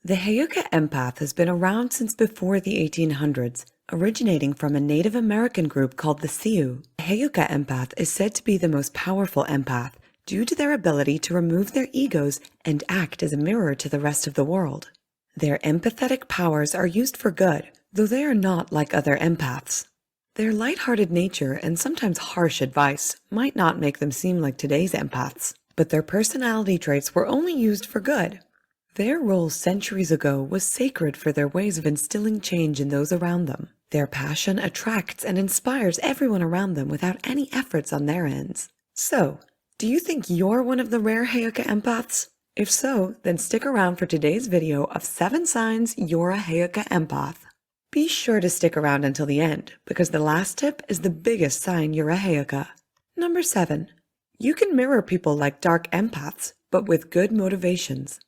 The Heyoka Empath has been around since before the 1800s, originating from a Native American group called the Sioux. The Heyoka Empath is said to be the most powerful empath due to their ability to remove their egos and act as a mirror to the rest of the world. Their empathetic powers are used for good, though they are not like other empaths. Their lighthearted nature and sometimes harsh advice might not make them seem like today's empaths, but their personality traits were only used for good. Their role centuries ago was sacred for their ways of instilling change in those around them. Their passion attracts and inspires everyone around them without any efforts on their ends. So, do you think you're one of the rare Heyoka Empaths? If so, then stick around for today's video of 7 signs you're a Heyoka Empath. Be sure to stick around until the end, because the last tip is the biggest sign you're a Heyoka. Number 7. You can mirror people like dark empaths, but with good motivations.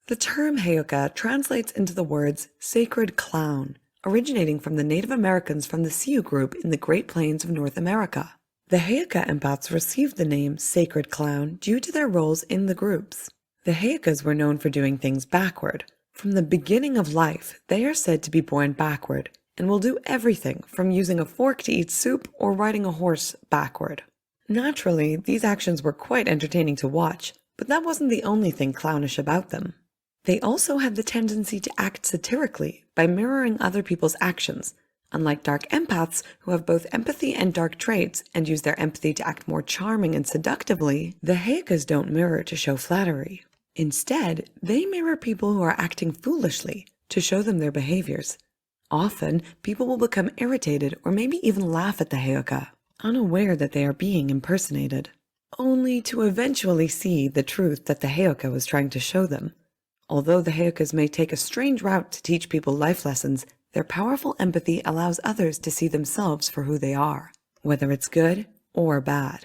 The term Heyoka translates into the words sacred clown, originating from the Native Americans from the Sioux group in the Great Plains of North America. The Heyoka Empaths received the name sacred clown due to their roles in the groups. The Heyokas were known for doing things backward. From the beginning of life, they are said to be born backward and will do everything from using a fork to eat soup or riding a horse backward. Naturally, these actions were quite entertaining to watch, but that wasn't the only thing clownish about them. They also had the tendency to act satirically by mirroring other people's actions. Unlike dark empaths, who have both empathy and dark traits and use their empathy to act more charming and seductively, the Heyokas don't mirror to show flattery. Instead, they mirror people who are acting foolishly to show them their behaviors. Often, people will become irritated or maybe even laugh at the Heyoka, unaware that they are being impersonated, only to eventually see the truth that the Heyoka was trying to show them. Although the Heyokas may take a strange route to teach people life lessons, their powerful empathy allows others to see themselves for who they are, whether it's good or bad.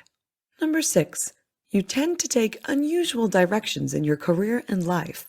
Number 6. You tend to take unusual directions in your career and life.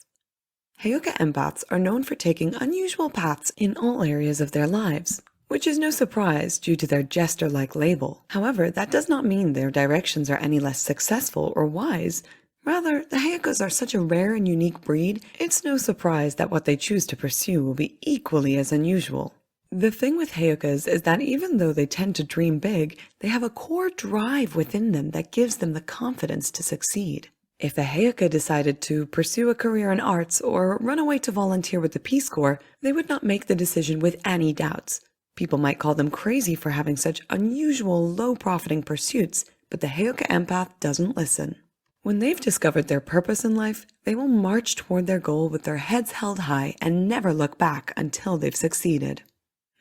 Heyoka Empaths are known for taking unusual paths in all areas of their lives, which is no surprise due to their jester-like label. However, that does not mean their directions are any less successful or wise. Rather, the Heyokas are such a rare and unique breed, it's no surprise that what they choose to pursue will be equally as unusual. The thing with Heyokas is that even though they tend to dream big, they have a core drive within them that gives them the confidence to succeed. If a Heyoka decided to pursue a career in arts or run away to volunteer with the Peace Corps, they would not make the decision with any doubts. People might call them crazy for having such unusual, low-profiting pursuits, but the Heyoka Empath doesn't listen. When they've discovered their purpose in life, they will march toward their goal with their heads held high and never look back until they've succeeded.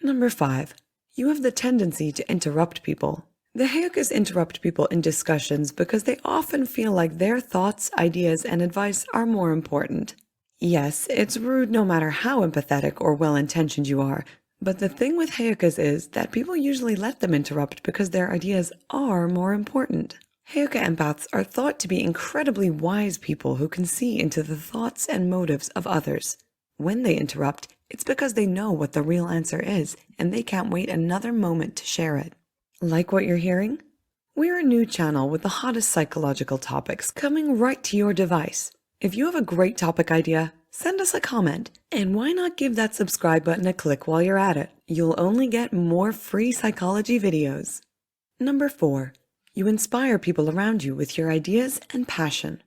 Number 5. You have the tendency to interrupt people. The Heyokas interrupt people in discussions because they often feel like their thoughts, ideas, and advice are more important. Yes, it's rude no matter how empathetic or well-intentioned you are, but the thing with Heyokas is that people usually let them interrupt because their ideas are more important. Heyoka Empaths are thought to be incredibly wise people who can see into the thoughts and motives of others. When they interrupt, it's because they know what the real answer is, and they can't wait another moment to share it. Like what you're hearing? We're a new channel with the hottest psychological topics coming right to your device. If you have a great topic idea, send us a comment, and why not give that subscribe button a click while you're at it? You'll only get more free psychology videos. Number 4. You inspire people around you with your ideas and passion.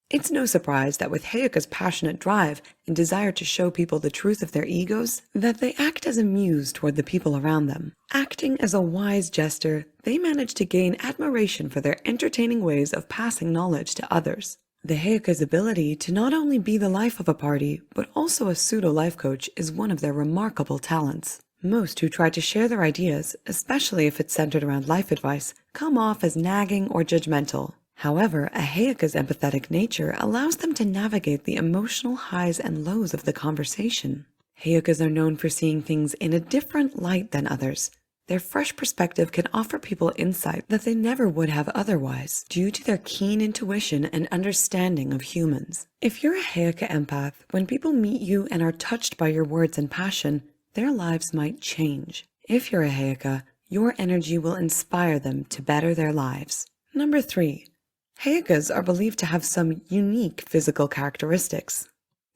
It's no surprise that with Heyoka's passionate drive and desire to show people the truth of their egos, that they act as a muse toward the people around them. Acting as a wise jester, they manage to gain admiration for their entertaining ways of passing knowledge to others. The Heyoka's ability to not only be the life of a party, but also a pseudo-life coach is one of their remarkable talents. Most who try to share their ideas, especially if it's centered around life advice, come off as nagging or judgmental. However, a Heyoka's empathetic nature allows them to navigate the emotional highs and lows of the conversation. Heyokas are known for seeing things in a different light than others. Their fresh perspective can offer people insight that they never would have otherwise, due to their keen intuition and understanding of humans. If you're a Heyoka Empath, when people meet you and are touched by your words and passion, their lives might change. If you're a Heyoka, your energy will inspire them to better their lives. Number 3. Heyokas are believed to have some unique physical characteristics.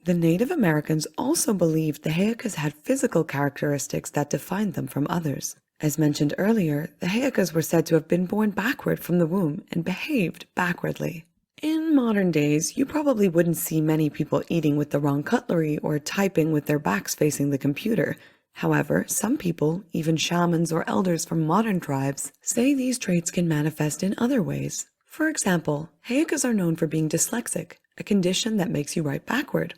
The Native Americans also believed the Heyokas had physical characteristics that defined them from others. As mentioned earlier, the Heyokas were said to have been born backward from the womb and behaved backwardly. In modern days, you probably wouldn't see many people eating with the wrong cutlery or typing with their backs facing the computer. However, some people, even shamans or elders from modern tribes, say these traits can manifest in other ways. For example, Heyokas are known for being dyslexic, a condition that makes you write backward.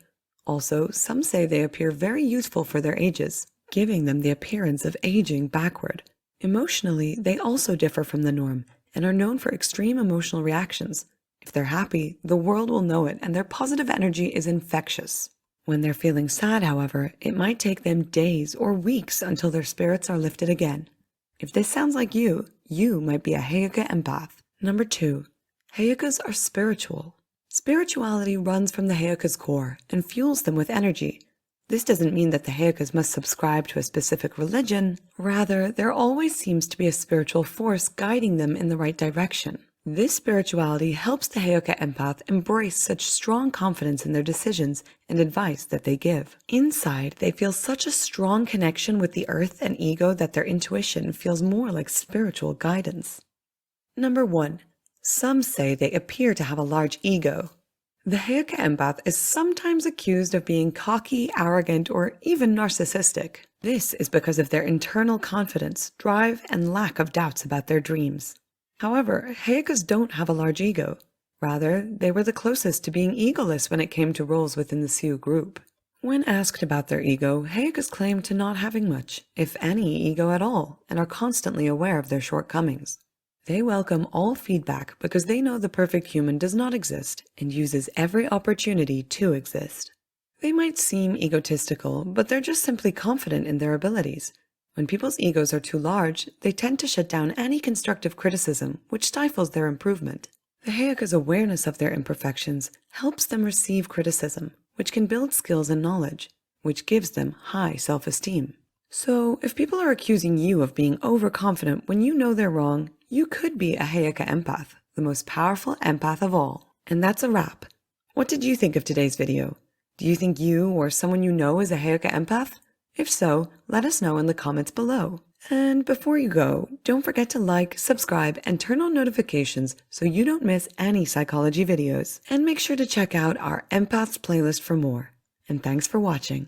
Also, some say they appear very youthful for their ages, giving them the appearance of aging backward. Emotionally, they also differ from the norm and are known for extreme emotional reactions. If they're happy, the world will know it and their positive energy is infectious. When they're feeling sad, however, it might take them days or weeks until their spirits are lifted again. If this sounds like you might be a Heyoka Empath. Number 2. Heyokas are spiritual. Spirituality runs from the Heyokas' core and fuels them with energy. This doesn't mean that the Heyokas must subscribe to a specific religion. Rather, there always seems to be a spiritual force guiding them in the right direction. This spirituality helps the Heyoka Empath embrace such strong confidence in their decisions and advice that they give. Inside, they feel such a strong connection with the earth and ego that their intuition feels more like spiritual guidance. Number 1. Some say they appear to have a large ego. The Heyoka Empath is sometimes accused of being cocky, arrogant, or even narcissistic. This is because of their internal confidence, drive, and lack of doubts about their dreams. However, Heyokas don't have a large ego. Rather, they were the closest to being egoless when it came to roles within the Sioux group. When asked about their ego, Heyokas claim to not having much, if any, ego at all, and are constantly aware of their shortcomings. They welcome all feedback because they know the perfect human does not exist and uses every opportunity to exist. They might seem egotistical, but they're just simply confident in their abilities. When people's egos are too large, they tend to shut down any constructive criticism, which stifles their improvement. The Heyoka's awareness of their imperfections helps them receive criticism, which can build skills and knowledge, which gives them high self-esteem. So, if people are accusing you of being overconfident when you know they're wrong, you could be a Heyoka Empath, the most powerful empath of all. And that's a wrap. What did you think of today's video? Do you think you or someone you know is a Heyoka Empath? If so, let us know in the comments below. And before you go, don't forget to like, subscribe, and turn on notifications so you don't miss any psychology videos. And make sure to check out our Empaths playlist for more. And thanks for watching.